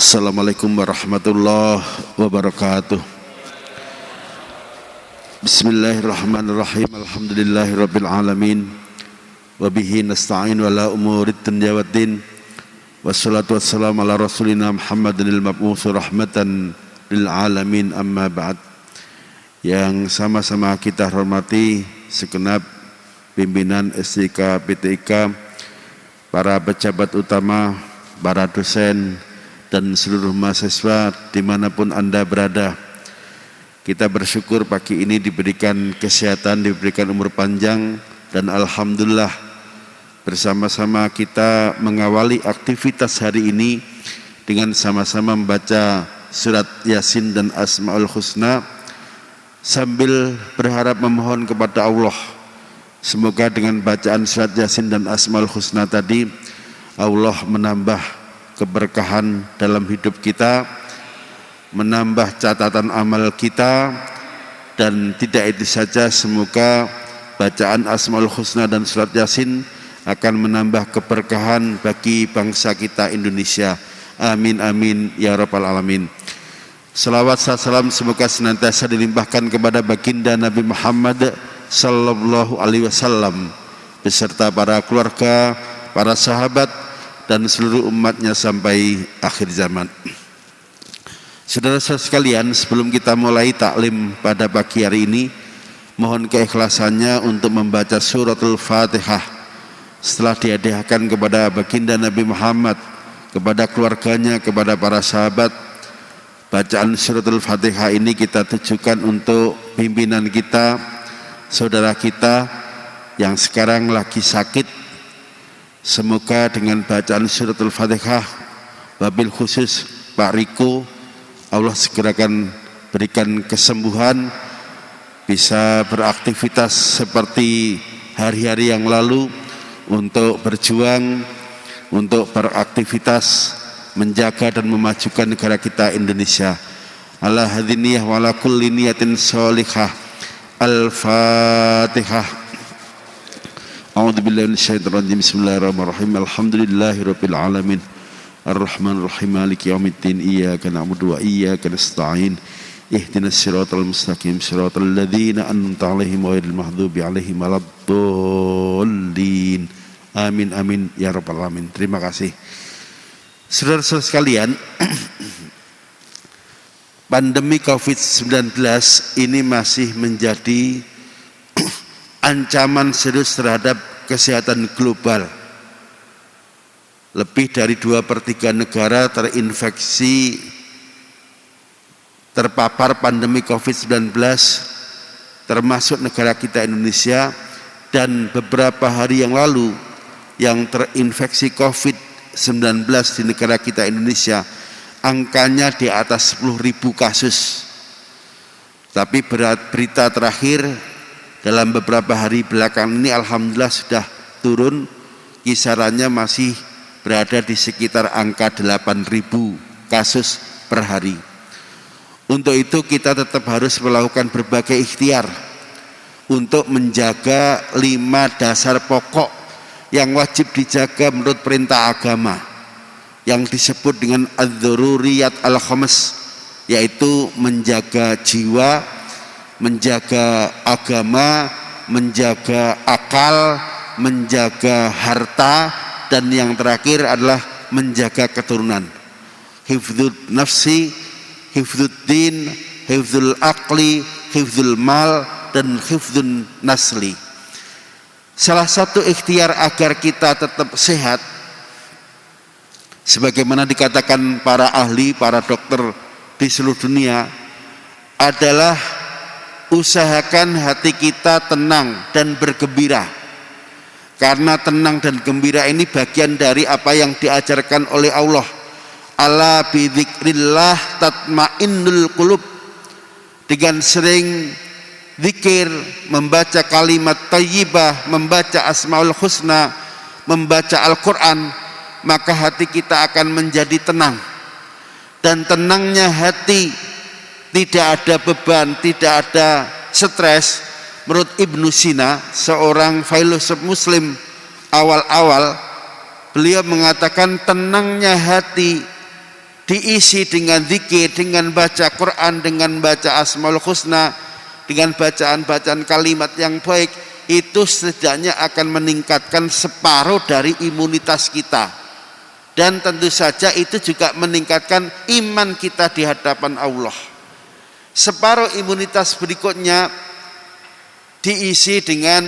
Assalamualaikum warahmatullahi wabarakatuh. Bismillahirrahmanirrahim. Alhamdulillahirabbil alamin. Wa bihi nasta'in wala umurid dunya waddin. Wassalatu wassalamu ala rasulina Muhammadil mab'uts rahmatan lil alamin, amma ba'd. Yang sama-sama kita hormati segenap pimpinan STIK PTIK, para pejabat utama, para dosen, dan seluruh mahasiswa dimanapun Anda berada. Kita bersyukur pagi ini diberikan kesehatan, diberikan umur panjang, dan alhamdulillah bersama-sama kita mengawali aktivitas hari ini dengan sama-sama membaca surat Yasin dan Asmaul Husna sambil berharap memohon kepada Allah, semoga dengan bacaan surat Yasin dan Asmaul Husna tadi Allah menambah keberkahan dalam hidup kita, menambah catatan amal kita, dan tidak itu saja, semoga bacaan Asmaul Husna dan surat Yasin akan menambah keberkahan bagi bangsa kita Indonesia. Amin amin ya rabbal alamin. Salawat salam semoga senantiasa dilimpahkan kepada baginda Nabi Muhammad sallallahu alaihi wasallam beserta para keluarga, para sahabat, dan seluruh umatnya sampai akhir zaman. Saudara-saudara sekalian, sebelum kita mulai taklim pada pagi hari ini, mohon keikhlasannya untuk membaca suratul Fatihah setelah dihadiahkan kepada baginda Nabi Muhammad, kepada keluarganya, kepada para sahabat. Bacaan suratul Fatihah ini kita tujukan untuk pimpinan kita, saudara kita yang sekarang lagi sakit. Semoga dengan bacaan suratul Fatihah, wabil khusus Pak Riko, Allah segerakan berikan kesembuhan, bisa beraktivitas seperti hari-hari yang lalu untuk berjuang, untuk beraktivitas menjaga dan memajukan negara kita Indonesia. Ala hadiniyah wa ala kulli niyatin sholihah. Al-Fatihah. A'udzubillahi minasyaitonir rajim. Bismillahirrahmanirrahim. Alhamdulillahirabbil alamin. Arrahmanirrahim. Maliki yaumiddin. Iyyaka na'budu wa iyyaka nasta'in. Ihdinas siratal mustaqim. Siratal ladzina an'amta 'alaihim ghairil maghdubi 'alaihim waladdallin. Amin amin ya rabbal alamin. Terima kasih. Saudara-saudara sekalian, pandemi Covid-19 ini masih menjadi ancaman serius terhadap kesehatan global. Lebih dari 2/3 negara terinfeksi, terpapar pandemi Covid-19, termasuk negara kita Indonesia. Dan beberapa hari yang lalu yang terinfeksi Covid-19 di negara kita Indonesia angkanya di atas 10.000 kasus. Tapi berita terakhir dalam beberapa hari belakangan ini alhamdulillah sudah turun, kisarannya masih berada di sekitar angka 8.000 kasus per hari. Untuk itu kita tetap harus melakukan berbagai ikhtiar untuk menjaga 5 dasar pokok yang wajib dijaga menurut perintah agama, yang disebut dengan ad-dzururiyat al-khams, yaitu menjaga jiwa, menjaga agama, menjaga akal, menjaga harta, dan yang terakhir adalah menjaga keturunan. Hifdzul nafsi, hifdzud din, hifdzul aqli, hifdzul mal, dan hifdzun nasli. Salah satu ikhtiar agar kita tetap sehat, sebagaimana dikatakan para ahli, para dokter di seluruh dunia, adalah usahakan hati kita tenang dan bergembira. Karena tenang dan gembira ini bagian dari apa yang diajarkan oleh Allah. Ala bidzikrillah tatmainnul qulub. Dengan sering zikir, membaca kalimat thayyibah, membaca Asmaul Husna, membaca Al-Quran, maka hati kita akan menjadi tenang. Dan tenangnya hati, tidak ada beban, tidak ada stres. Menurut Ibnu Sina, seorang filosof muslim awal-awal, beliau mengatakan tenangnya hati diisi dengan zikir, dengan baca Quran, dengan baca Asmaul Husna, dengan bacaan-bacaan kalimat yang baik, itu setidaknya akan meningkatkan separuh dari imunitas kita. Dan tentu saja itu juga meningkatkan iman kita di hadapan Allah. Separuh imunitas berikutnya diisi dengan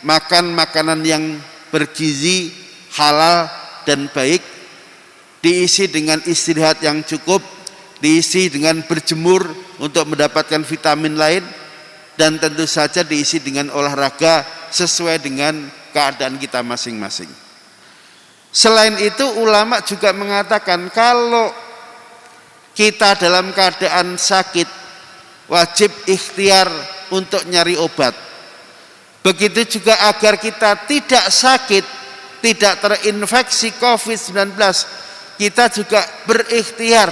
makan makanan yang bergizi, halal dan baik, diisi dengan istirahat yang cukup, diisi dengan berjemur untuk mendapatkan vitamin lain, dan tentu saja diisi dengan olahraga sesuai dengan keadaan kita masing-masing. Selain itu, ulama juga mengatakan kalau kita dalam keadaan sakit, wajib ikhtiar untuk nyari obat. Begitu juga agar kita tidak sakit, tidak terinfeksi COVID-19, kita juga berikhtiar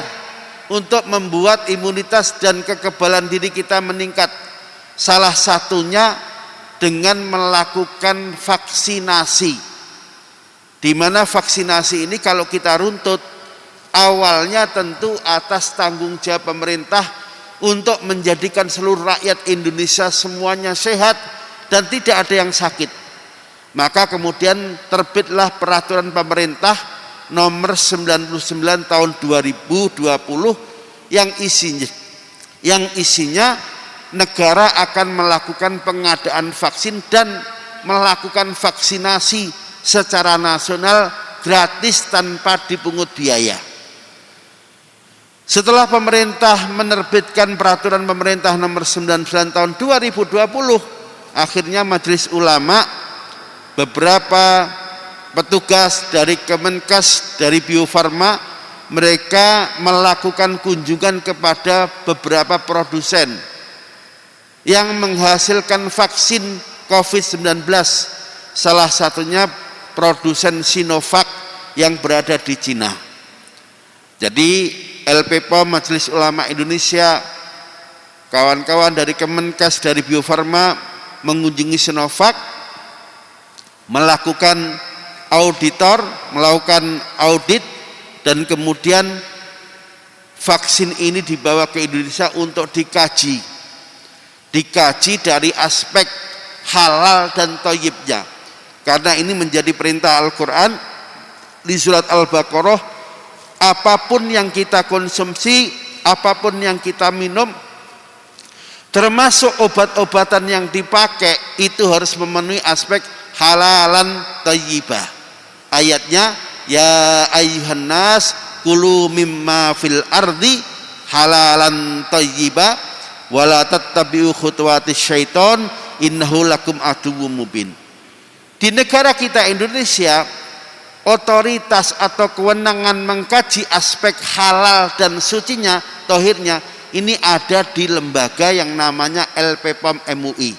untuk membuat imunitas dan kekebalan diri kita meningkat. Salah satunya dengan melakukan vaksinasi, di mana vaksinasi ini kalau kita runtut, awalnya tentu atas tanggung jawab pemerintah untuk menjadikan seluruh rakyat Indonesia semuanya sehat dan tidak ada yang sakit. Maka kemudian terbitlah peraturan pemerintah nomor 99 tahun 2020 yang isinya negara akan melakukan pengadaan vaksin dan melakukan vaksinasi secara nasional gratis tanpa dipungut biaya. Setelah pemerintah menerbitkan peraturan pemerintah nomor 99 tahun 2020, akhirnya Majelis Ulama, beberapa petugas dari Kemenkes, dari Bio Farma, mereka melakukan kunjungan kepada beberapa produsen yang menghasilkan vaksin COVID-19, salah satunya produsen Sinovac yang berada di Cina. Jadi LPPOM Majelis Ulama Indonesia, kawan-kawan dari Kemenkes, dari Bio Farma mengunjungi Sinovac, melakukan audit, dan kemudian vaksin ini dibawa ke Indonesia untuk dikaji dari aspek halal dan thayyibnya. Karena ini menjadi perintah Al-Quran di surat Al-Baqarah, apapun yang kita konsumsi, apapun yang kita minum, termasuk obat-obatan yang dipakai, itu harus memenuhi aspek halalan thayyibah. Ayatnya, ya ayyuhan nas kulu mimma fil ardi halalan thayyibah wala tattabi'u khutuwatis syaiton innahu lakum aduwwum mubin. Di negara kita Indonesia, otoritas atau kewenangan mengkaji aspek halal dan sucinya, tohirnya, ini ada di lembaga yang namanya LPPOM MUI.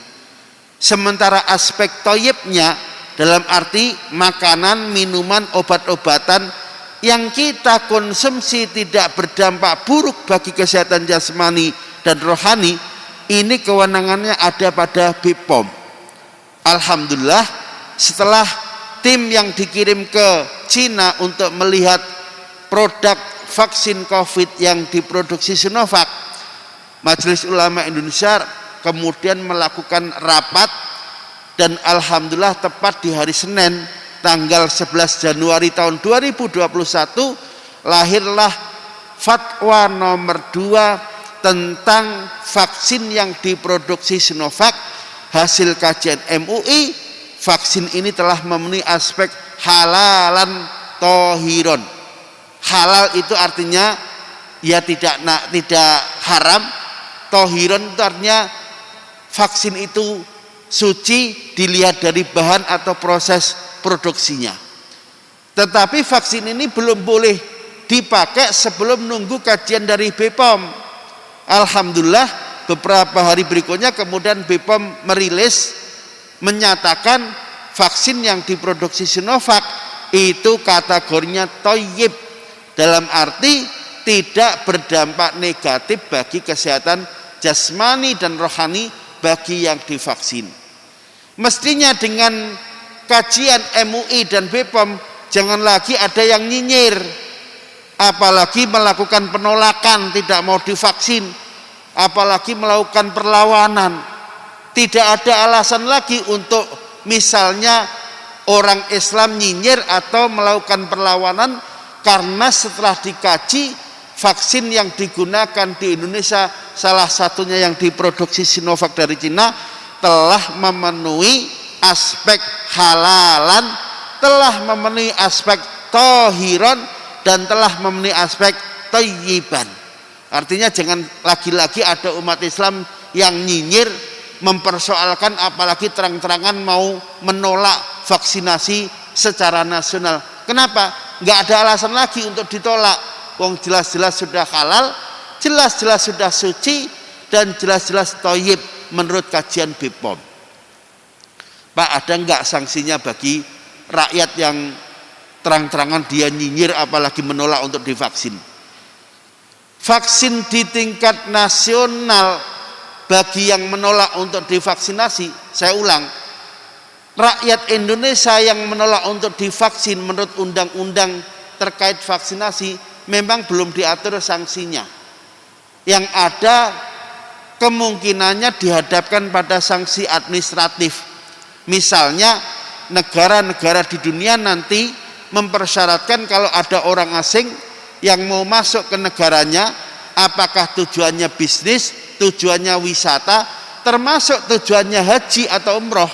Sementara aspek toyibnya, dalam arti makanan, minuman, obat-obatan yang kita konsumsi tidak berdampak buruk bagi kesehatan jasmani dan rohani, ini kewenangannya ada pada BPOM. Alhamdulillah, setelah tim yang dikirim ke Cina untuk melihat produk vaksin COVID yang diproduksi Sinovac, Majelis Ulama Indonesia kemudian melakukan rapat, dan alhamdulillah tepat di hari Senin tanggal 11 Januari tahun 2021 lahirlah fatwa nomor 2 tentang vaksin yang diproduksi Sinovac. Hasil kajian MUI, vaksin ini telah memenuhi aspek halalan tohiron. Halal itu artinya ya tidak haram. Tohiron itu artinya vaksin itu suci dilihat dari bahan atau proses produksinya. Tetapi vaksin ini belum boleh dipakai sebelum nunggu kajian dari BPOM. Alhamdulillah, beberapa hari berikutnya kemudian BPOM merilis, menyatakan vaksin yang diproduksi Sinovac itu kategorinya thayyib, dalam arti tidak berdampak negatif bagi kesehatan jasmani dan rohani bagi yang divaksin. Mestinya dengan kajian MUI dan BPOM jangan lagi ada yang nyinyir, apalagi melakukan penolakan, tidak mau divaksin, apalagi melakukan perlawanan. Tidak ada alasan lagi untuk misalnya orang Islam nyinyir atau melakukan perlawanan, karena setelah dikaji vaksin yang digunakan di Indonesia, salah satunya yang diproduksi Sinovac dari Cina, telah memenuhi aspek halalan, telah memenuhi aspek tohiron, dan telah memenuhi aspek thayyiban. Artinya jangan lagi-lagi ada umat Islam yang nyinyir, mempersoalkan, apalagi terang-terangan mau menolak vaksinasi secara nasional. Kenapa? Nggak ada alasan lagi untuk ditolak. Wong jelas-jelas sudah halal, jelas-jelas sudah suci, dan jelas-jelas thayyib menurut kajian BPOM. Pak, ada nggak sanksinya bagi rakyat yang terang-terangan dia nyinyir apalagi menolak untuk divaksin? Vaksin di tingkat nasional bagi yang menolak untuk divaksinasi, saya ulang, rakyat Indonesia yang menolak untuk divaksin menurut undang-undang terkait vaksinasi memang belum diatur sanksinya. Yang ada kemungkinannya dihadapkan pada sanksi administratif. Misalnya negara-negara di dunia nanti mempersyaratkan kalau ada orang asing yang mau masuk ke negaranya, apakah tujuannya bisnis, tujuannya wisata, termasuk tujuannya haji atau umroh,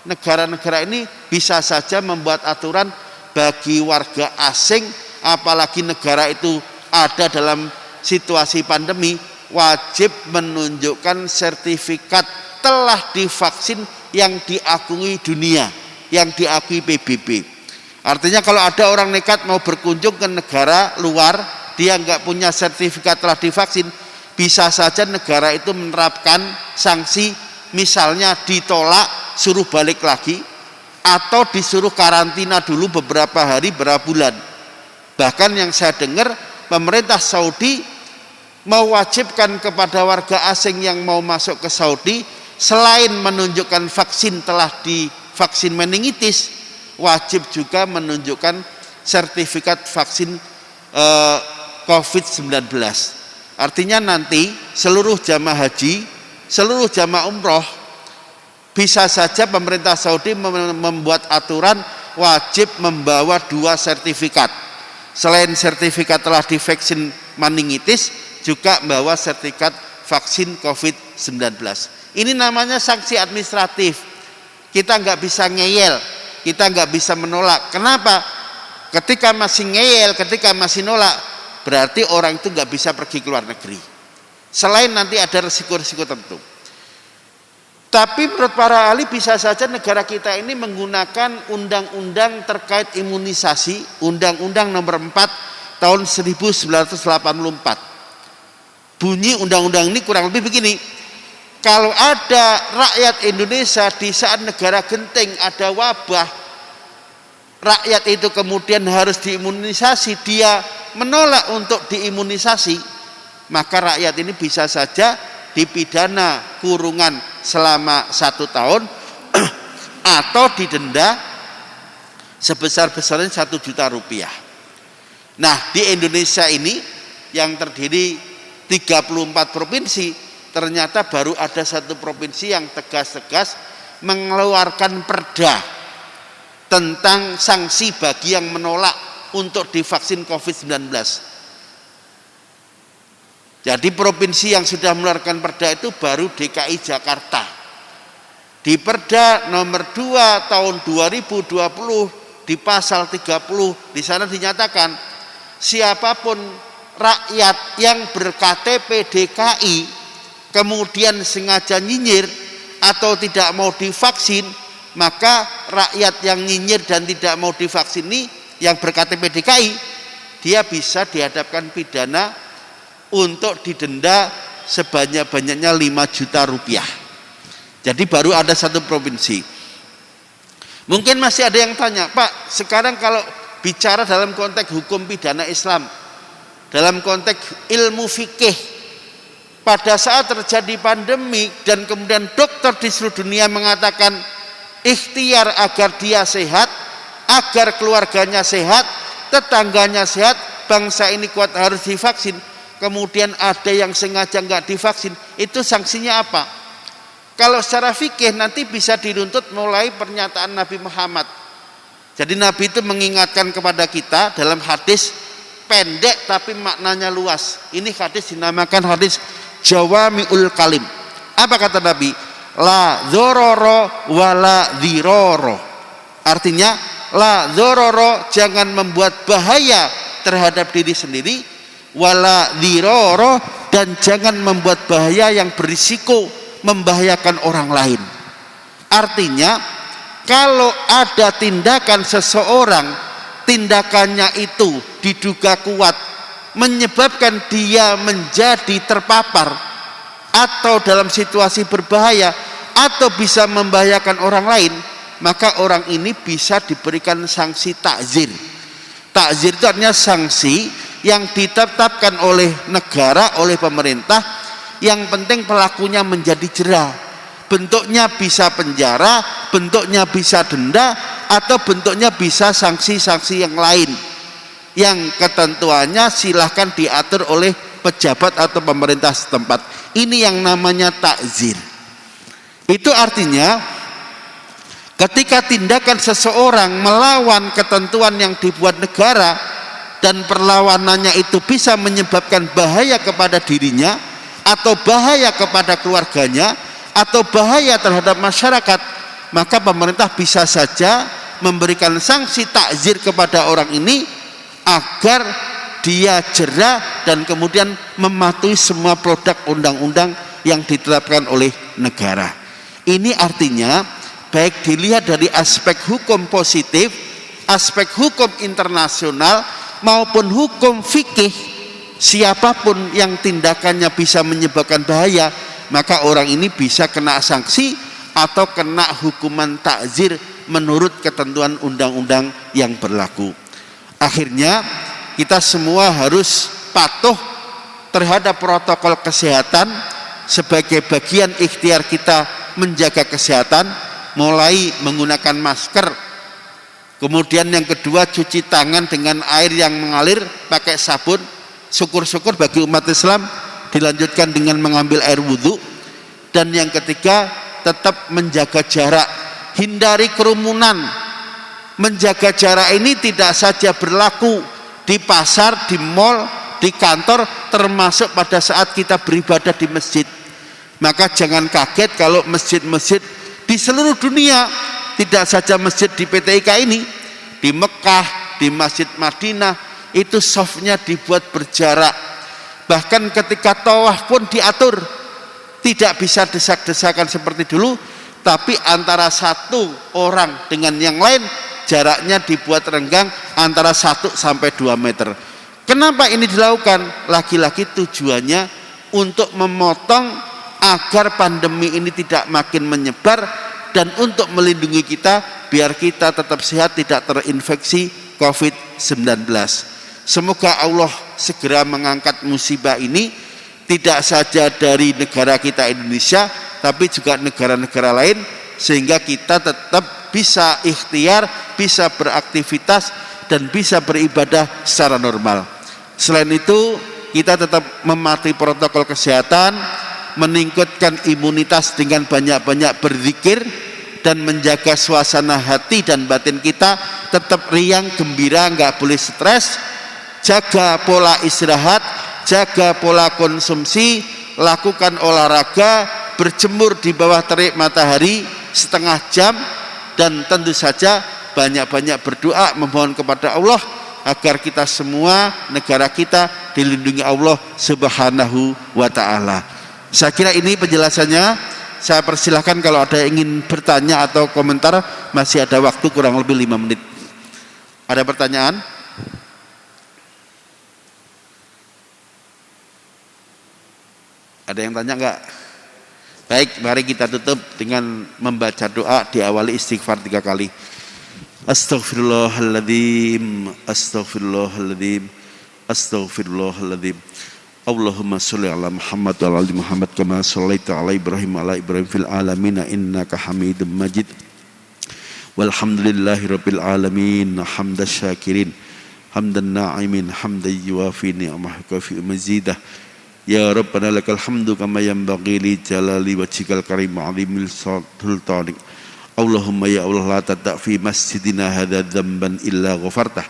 negara-negara ini bisa saja membuat aturan bagi warga asing, apalagi negara itu ada dalam situasi pandemi, wajib menunjukkan sertifikat telah divaksin yang diakui dunia, yang diakui PBB. Artinya kalau ada orang nekat mau berkunjung ke negara luar, dia nggak punya sertifikat telah divaksin, bisa saja negara itu menerapkan sanksi, misalnya ditolak, suruh balik lagi, atau disuruh karantina dulu beberapa hari, beberapa bulan. Bahkan yang saya dengar, pemerintah Saudi mewajibkan kepada warga asing yang mau masuk ke Saudi, selain menunjukkan vaksin telah divaksin meningitis, wajib juga menunjukkan sertifikat vaksin COVID-19. Artinya nanti seluruh jamaah haji, seluruh jamaah umroh, bisa saja pemerintah Saudi membuat aturan wajib membawa 2 sertifikat. Selain sertifikat telah divaksin meningitis, juga membawa sertifikat vaksin COVID-19. Ini namanya sanksi administratif. Kita nggak bisa ngeyel, kita nggak bisa menolak. Kenapa? Ketika masih ngeyel, ketika masih nolak, berarti orang itu nggak bisa pergi ke luar negeri. Selain nanti ada resiko-resiko tertentu. Tapi menurut para ahli bisa saja negara kita ini menggunakan undang-undang terkait imunisasi, Undang-Undang Nomor 4 Tahun 1984. Bunyi undang-undang ini kurang lebih begini: kalau ada rakyat Indonesia di saat negara genting ada wabah, rakyat itu kemudian harus diimunisasi, dia menolak untuk diimunisasi, maka rakyat ini bisa saja dipidana kurungan selama 1 tahun atau didenda sebesar-besarnya 1 juta rupiah. Nah, di Indonesia ini yang terdiri 34 provinsi, ternyata baru ada 1 provinsi yang tegas-tegas mengeluarkan perda tentang sanksi bagi yang menolak untuk divaksin COVID-19. Jadi provinsi yang sudah mengeluarkan perda itu baru DKI Jakarta. Di Perda Nomor 2 Tahun 2020 di pasal 30, di sana dinyatakan siapapun rakyat yang ber-KTP DKI kemudian sengaja nyinyir atau tidak mau divaksin, maka rakyat yang nyinyir dan tidak mau divaksin ini yang ber-KTP DKI, dia bisa dihadapkan pidana untuk didenda sebanyak-banyaknya 5 juta rupiah. Jadi baru ada 1 provinsi. Mungkin masih ada yang tanya, Pak, sekarang kalau bicara dalam konteks hukum pidana Islam, dalam konteks ilmu fikih, pada saat terjadi pandemi dan kemudian dokter di seluruh dunia mengatakan ikhtiar agar dia sehat, agar keluarganya sehat, tetangganya sehat, bangsa ini kuat harus divaksin, kemudian ada yang sengaja nggak divaksin, itu sanksinya apa? Kalau secara fikih nanti bisa diruntut mulai pernyataan Nabi Muhammad. Jadi Nabi itu mengingatkan kepada kita dalam hadis pendek tapi maknanya luas. Ini hadis dinamakan hadis Jawami'ul Kalim. Apa kata Nabi? La dzarara wala dzirara. Artinya la dzarara, jangan membuat bahaya terhadap diri sendiri, wala dzirara, dan jangan membuat bahaya yang berisiko membahayakan orang lain. Artinya kalau ada tindakan seseorang, tindakannya itu diduga kuat menyebabkan dia menjadi terpapar atau dalam situasi berbahaya atau bisa membahayakan orang lain, maka orang ini bisa diberikan sanksi takzir. Takzir itu artinya sanksi yang ditetapkan oleh negara, oleh pemerintah, yang penting pelakunya menjadi jera. Bentuknya bisa penjara, bentuknya bisa denda, atau bentuknya bisa sanksi-sanksi yang lain, yang ketentuannya silahkan diatur oleh pejabat atau pemerintah setempat. Ini yang namanya takzir. Itu artinya ketika tindakan seseorang melawan ketentuan yang dibuat negara dan perlawanannya itu bisa menyebabkan bahaya kepada dirinya atau bahaya kepada keluarganya atau bahaya terhadap masyarakat, maka pemerintah bisa saja memberikan sanksi takzir kepada orang ini agar dia jera dan kemudian mematuhi semua produk undang-undang yang ditetapkan oleh negara. Ini artinya baik dilihat dari aspek hukum positif, aspek hukum internasional maupun hukum fikih, siapapun yang tindakannya bisa menyebabkan bahaya, maka orang ini bisa kena sanksi atau kena hukuman takzir menurut ketentuan undang-undang yang berlaku. Akhirnya kita semua harus patuh terhadap protokol kesehatan sebagai bagian ikhtiar kita menjaga kesehatan, mulai menggunakan masker, kemudian yang kedua cuci tangan dengan air yang mengalir pakai sabun, syukur-syukur bagi umat Islam dilanjutkan dengan mengambil air wudhu, dan yang ketiga tetap menjaga jarak, hindari kerumunan. Menjaga jarak ini tidak saja berlaku di pasar, di mal, di kantor, termasuk pada saat kita beribadah di masjid. Maka jangan kaget kalau masjid-masjid di seluruh dunia, tidak saja masjid di PTIK ini, di Mekah, di Masjid Madinah, itu softnya dibuat berjarak. Bahkan ketika tawaf pun diatur, tidak bisa desak-desakan seperti dulu, tapi antara satu orang dengan yang lain jaraknya dibuat renggang antara 1 sampai 2 meter. Kenapa ini dilakukan? Lagi-lagi tujuannya untuk memotong agar pandemi ini tidak makin menyebar dan untuk melindungi kita biar kita tetap sehat, tidak terinfeksi COVID-19. Semoga Allah segera mengangkat musibah ini, tidak saja dari negara kita Indonesia, tapi juga negara-negara lain, sehingga kita tetap bisa ikhtiar, bisa beraktivitas, dan bisa beribadah secara normal. Selain itu, kita tetap mematuhi protokol kesehatan, meningkatkan imunitas dengan banyak-banyak berzikir, dan menjaga suasana hati dan batin kita tetap riang, gembira, nggak boleh stres. Jaga pola istirahat, jaga pola konsumsi, lakukan olahraga, berjemur di bawah terik matahari setengah jam, dan tentu saja banyak-banyak berdoa memohon kepada Allah agar kita semua, negara kita dilindungi Allah Subhanahu wa ta'ala. Saya kira ini penjelasannya. Saya persilahkan kalau ada yang ingin bertanya atau komentar, masih ada waktu kurang lebih 5 menit. Ada pertanyaan? Ada yang tanya enggak? Baik, mari kita tutup dengan membaca doa, diawali istighfar 3 kali. Astaghfirullahaladzim, astaghfirullahaladzim, astaghfirullahaladzim. Allahumma sholli ala Muhammad wa ala ali Muhammad kama shallaita ala Ibrahim wa ala Ibrahim fil alamin innaka Hamidum Majid. Walhamdulillahirabbil alamin hamdas syakirin hamdan na'imin hamdan yuwafi ni'amah kafi mazidah. Ya Rabbana lakal hamdu kama yanbaghi li jalali wajhikal karim azimil sultanik. Allahumma ya Allah la tada' fi masjidina hadza dzamban illa ghafartah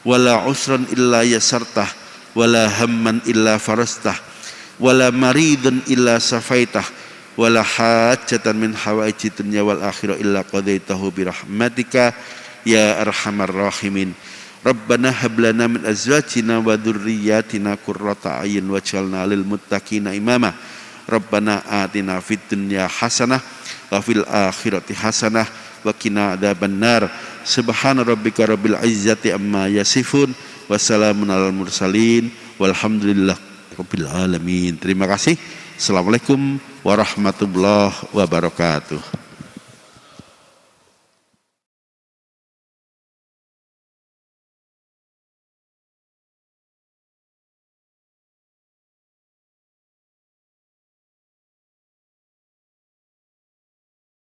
wala usran illa yasartah wala hamman illa farastah wala maridan illa safaitah wala hajatan min hawaiji dunya wal akhirah illa qadaitahu bi rahmatika ya arhamar rahimin. Rabbana hab lana min azwajina wa dzurriyyatina qurrata a'yun waj'alna lil muttaqina imama. Rabbana atina fid dunya hasanah wa fil akhirati hasanah wa qina adzabannar. Subhana rabbika rabbil izzati amma yasifun wa salamun alal mursalin walhamdulillahi rabbil alamin. Terima kasih. Assalamualaikum warahmatullahi wabarakatuh.